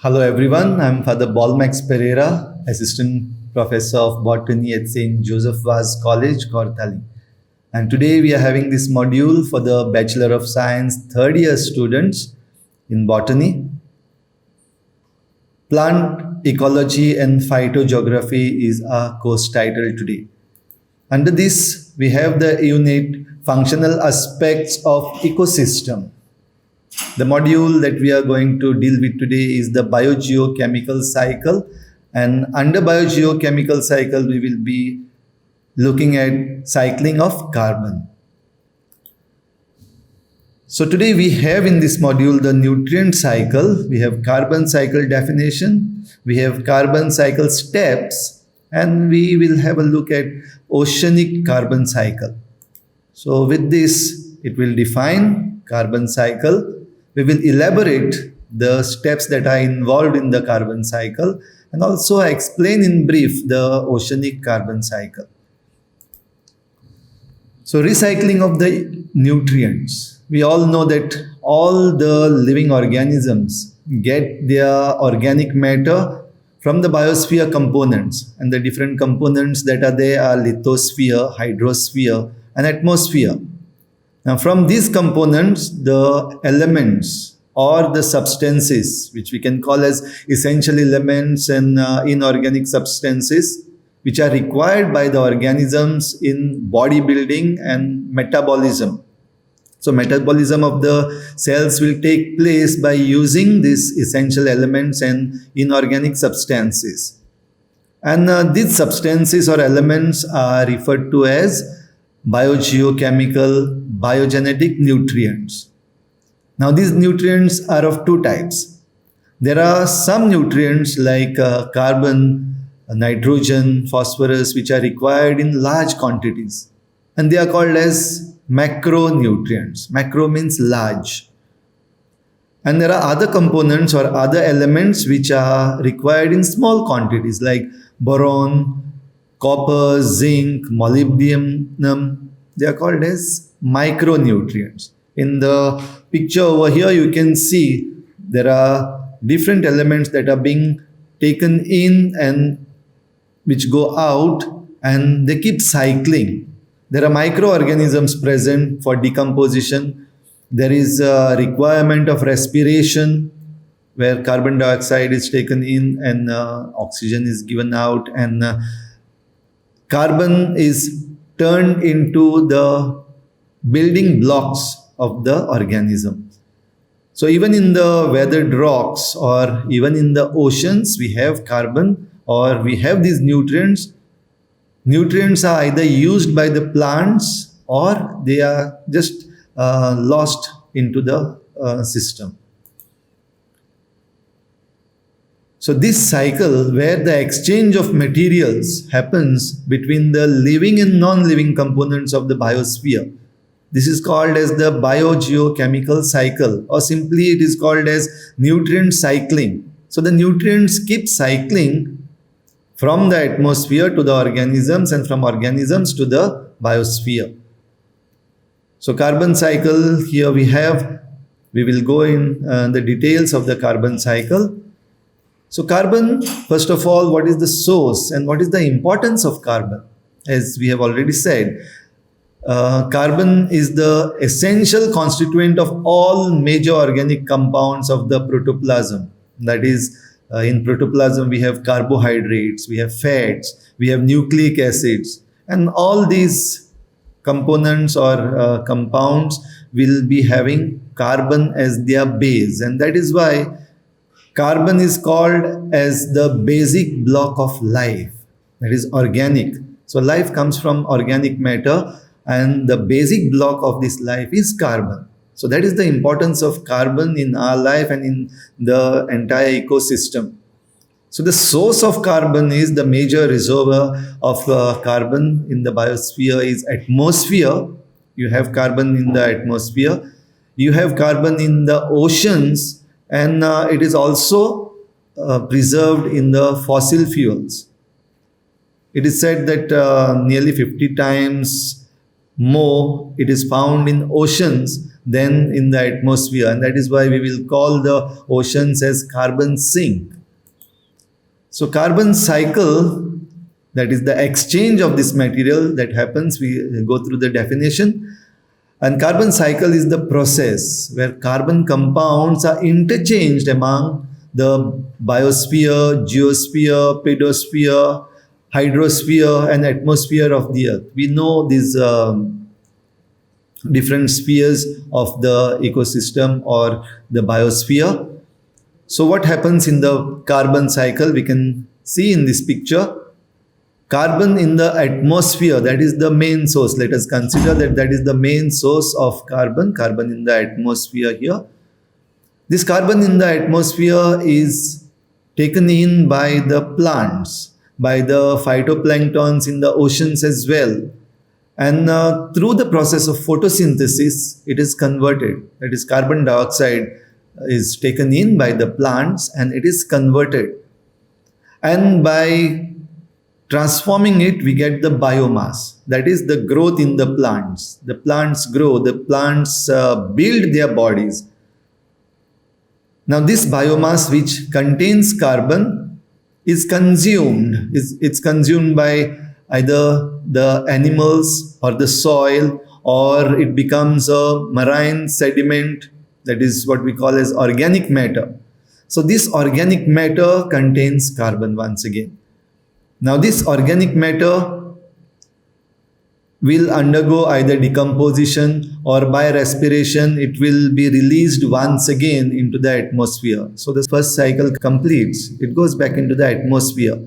Hello everyone, I'm Father Balmax Pereira, Assistant Professor of Botany at St. Joseph Vaz College, Korthali. And today we are having this module for the Bachelor of Science third year students in Botany. Plant Ecology and Phytogeography is our course title today. Under this, we have the unit Functional Aspects of Ecosystem. The module that we are going to deal with today is the biogeochemical cycle. And under biogeochemical cycle, we will be looking at cycling of carbon. So today we have in this module the nutrient cycle, we have carbon cycle definition, we have carbon cycle steps, and we will have a look at oceanic carbon cycle. So with this, it will define carbon cycle. We will elaborate the steps that are involved in the carbon cycle and also explain in brief the oceanic carbon cycle. So recycling of the nutrients. We all know that all the living organisms get their organic matter from the biosphere components, and the different components that are there are lithosphere, hydrosphere and atmosphere. Now, from these components, the elements or the substances, which we can call as essential elements and inorganic substances, which are required by the organisms in bodybuilding and metabolism. So, metabolism of the cells will take place by using these essential elements and inorganic substances. And these substances or elements are referred to as biogeochemical, biogenetic nutrients. Now, these nutrients are of two types. There are some nutrients like carbon, nitrogen, phosphorus, which are required in large quantities, and they are called as macronutrients. Macro means large. And there are other components or other elements which are required in small quantities like boron, copper, zinc, molybdenum. They are called as micronutrients. In the picture over here, you can see there are different elements that are being taken in and which go out, and they keep cycling. There are microorganisms present for decomposition. There is a requirement of respiration where carbon dioxide is taken in and oxygen is given out, and carbon is turned into the building blocks of the organism. So even in the weathered rocks or even in the oceans, we have carbon or we have these nutrients. Nutrients are either used by the plants or they are just lost into the system. So this cycle where the exchange of materials happens between the living and non-living components of the biosphere, this is called as the biogeochemical cycle, or simply it is called as nutrient cycling. So the nutrients keep cycling from the atmosphere to the organisms and from organisms to the biosphere. So carbon cycle, here we will go in the details of the carbon cycle. So carbon, first of all, what is the source and what is the importance of carbon? As we have already said, carbon is the essential constituent of all major organic compounds of the protoplasm. That is, in protoplasm we have carbohydrates, we have fats, we have nucleic acids, and all these components or compounds will be having carbon as their base, and that is why carbon is called as the basic block of life, that is organic. So life comes from organic matter, and the basic block of this life is carbon. So that is the importance of carbon in our life and in the entire ecosystem. So the source of carbon is the major reservoir of carbon in the biosphere is atmosphere. You have carbon in the atmosphere. You have carbon in the oceans, and it is also preserved in the fossil fuels. It is said that nearly 50 times more it is found in oceans than in the atmosphere, and that is why we will call the oceans as carbon sink. So carbon cycle, that is the exchange of this material that happens, we go through the definition. And carbon cycle is the process where carbon compounds are interchanged among the biosphere, geosphere, pedosphere, hydrosphere and atmosphere of the earth. We know these different spheres of the ecosystem or the biosphere. So what happens in the carbon cycle, we can see in this picture. Carbon in the atmosphere, that is the main source. Let us consider that that is the main source of carbon in the atmosphere here. This carbon in the atmosphere is taken in by the plants, by the phytoplanktons in the oceans as well. And through the process of photosynthesis, it is converted. That is, carbon dioxide is taken in by the plants and it is converted. And by transforming it, we get the biomass. That is the growth in the plants. The plants grow, the plants build their bodies. Now this biomass which contains carbon is consumed. It's consumed by either the animals or the soil, or it becomes a marine sediment, that is what we call as organic matter. So this organic matter contains carbon once again. Now this organic matter will undergo either decomposition or by respiration it will be released once again into the atmosphere. So the first cycle completes, it goes back into the atmosphere.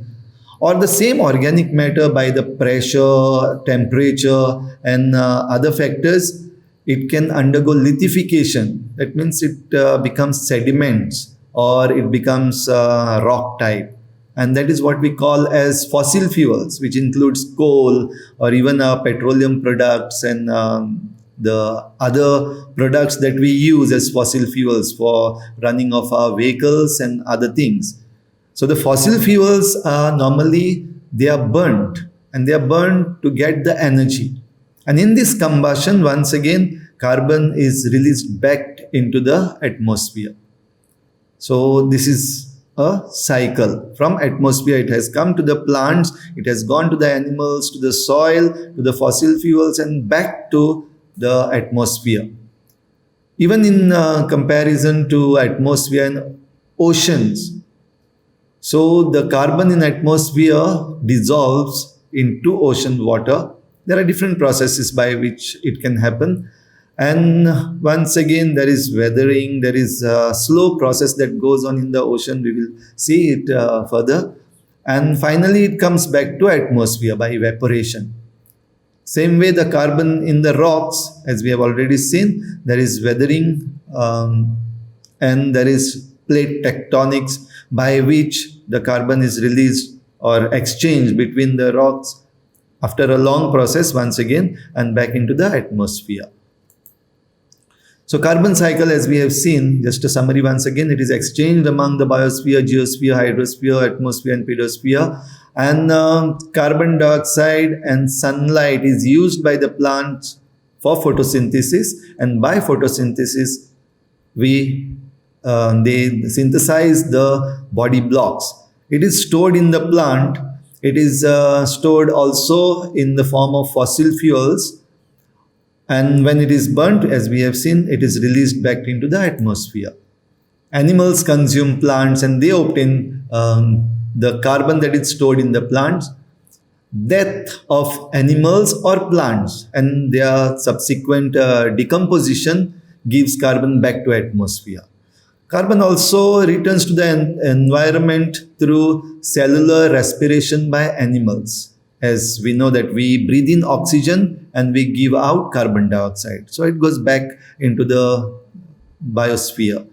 Or the same organic matter, by the pressure, temperature and other factors, it can undergo lithification. That means it becomes sediments or it becomes rock type. And that is what we call as fossil fuels, which includes coal or even petroleum products and the other products that we use as fossil fuels for running of our vehicles and other things. So the fossil fuels are normally, they are burnt, and they are burnt to get the energy. And in this combustion, once again, carbon is released back into the atmosphere. So this is a cycle. From atmosphere, it has come to the plants, it has gone to the animals, to the soil, to the fossil fuels and back to the atmosphere. Even in comparison to atmosphere and oceans, so the carbon in atmosphere dissolves into ocean water. There are different processes by which it can happen. And once again, there is weathering, there is a slow process that goes on in the ocean. We will see it further. And finally, it comes back to atmosphere by evaporation. Same way, the carbon in the rocks, as we have already seen, there is weathering and there is plate tectonics by which the carbon is released or exchanged between the rocks after a long process once again and back into the atmosphere. So carbon cycle, as we have seen, just a summary once again, it is exchanged among the biosphere, geosphere, hydrosphere, atmosphere and pedosphere. And carbon dioxide and sunlight is used by the plants for photosynthesis, and by photosynthesis they synthesize the body blocks. It is stored in the plant. It is stored also in the form of fossil fuels. And when it is burnt, as we have seen, it is released back into the atmosphere. Animals consume plants and they obtain the carbon that is stored in the plants. Death of animals or plants and their subsequent decomposition gives carbon back to atmosphere. Carbon also returns to the environment through cellular respiration by animals. As we know that we breathe in oxygen and we give out carbon dioxide. So it goes back into the biosphere.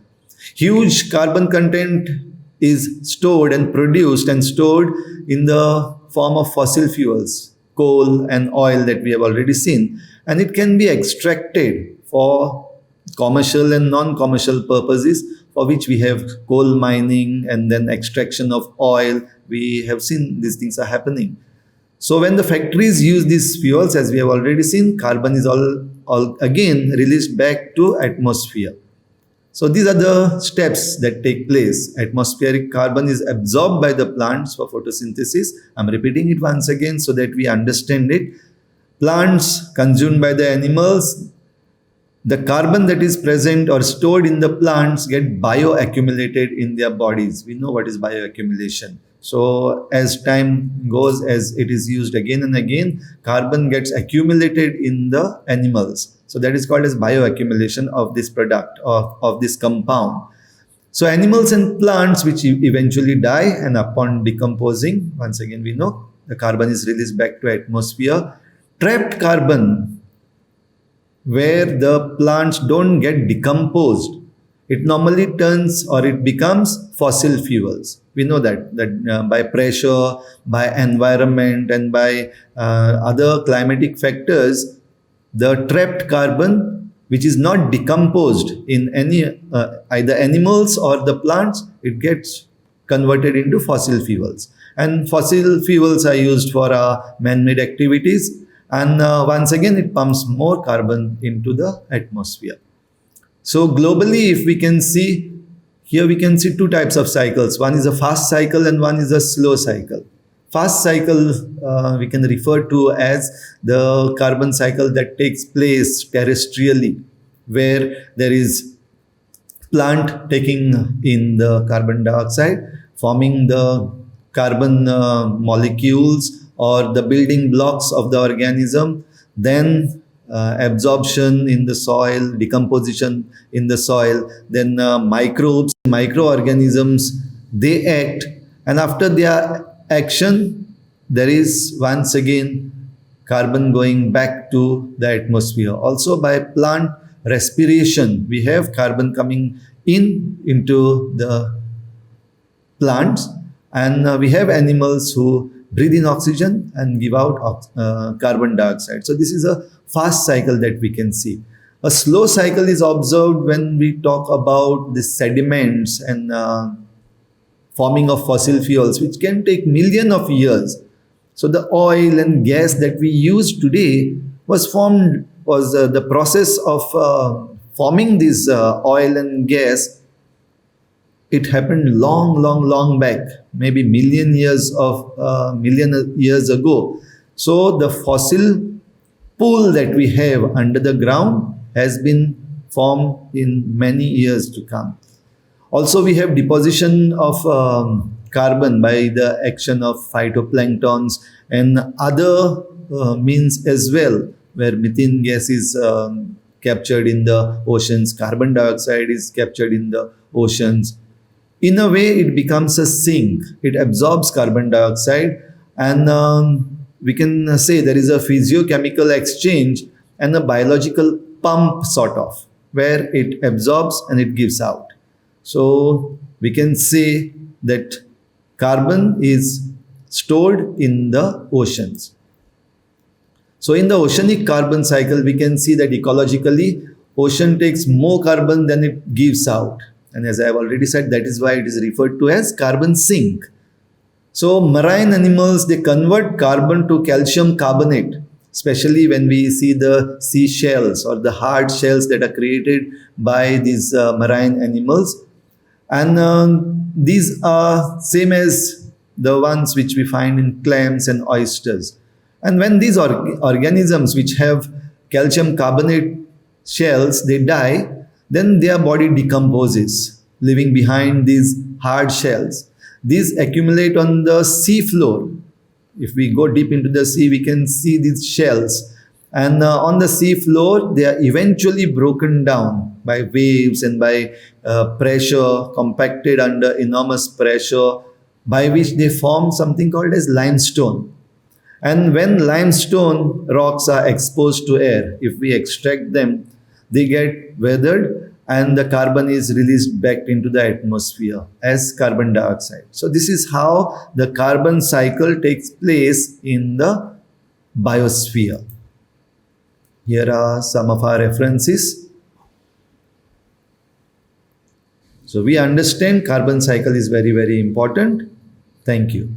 Huge carbon content is stored and produced and stored in the form of fossil fuels, coal and oil that we have already seen. And it can be extracted for commercial and non-commercial purposes, for which we have coal mining and then extraction of oil. We have seen these things are happening. So when the factories use these fuels, as we have already seen, carbon is again released back to atmosphere. So these are the steps that take place. Atmospheric carbon is absorbed by the plants for photosynthesis. I'm repeating it once again so that we understand it. Plants consumed by the animals, the carbon that is present or stored in the plants get bioaccumulated in their bodies. We know what is bioaccumulation. So as time goes, as it is used again and again, carbon gets accumulated in the animals. So that is called as bioaccumulation of this product, of this compound. So animals and plants which eventually die, and upon decomposing, once again we know the carbon is released back to atmosphere. Trapped carbon, where the plants don't get decomposed, it normally turns or it becomes fossil fuels. We know that by pressure, by environment, and by other climatic factors, the trapped carbon, which is not decomposed in any either animals or the plants, it gets converted into fossil fuels. And fossil fuels are used for man-made activities. And once again, it pumps more carbon into the atmosphere. So globally, if we can see, here we can see two types of cycles. One is a fast cycle and one is a slow cycle. Fast cycle we can refer to as the carbon cycle that takes place terrestrially, where there is plant taking in the carbon dioxide, forming the carbon molecules or the building blocks of the organism, then absorption in the soil, decomposition in the soil, then microbes, microorganisms, they act, and after their action, there is once again carbon going back to the atmosphere. Also by plant respiration, we have carbon coming into the plants, and we have animals who breathe in oxygen and give out carbon dioxide. So this is a fast cycle that we can see. A slow cycle is observed when we talk about the sediments and forming of fossil fuels, which can take millions of years. So the oil and gas that we use today was the process of forming this oil and gas. It happened long back, maybe million years ago. So the fossil pool that we have under the ground has been formed in many years to come. Also, we have deposition of carbon by the action of phytoplanktons and other means as well, where methane gas is captured in the oceans, carbon dioxide is captured in the oceans. In a way, it becomes a sink. It absorbs carbon dioxide, and we can say there is a physiochemical exchange and a biological pump sort of, where it absorbs and it gives out. So we can say that carbon is stored in the oceans. So in the oceanic carbon cycle, we can see that ecologically, ocean takes more carbon than it gives out. And as I have already said, that is why it is referred to as carbon sink. So marine animals, they convert carbon to calcium carbonate, especially when we see the seashells or the hard shells that are created by these marine animals. And these are same as the ones which we find in clams and oysters. And when these organisms which have calcium carbonate shells, they die, then their body decomposes, leaving behind these hard shells. These accumulate on the sea floor. If we go deep into the sea, we can see these shells. And on the sea floor, they are eventually broken down by waves and by pressure, compacted under enormous pressure, by which they form something called as limestone. And when limestone rocks are exposed to air, if we extract them, they get weathered and the carbon is released back into the atmosphere as carbon dioxide. So this is how the carbon cycle takes place in the biosphere. Here are some of our references. So we understand carbon cycle is very, very important. Thank you.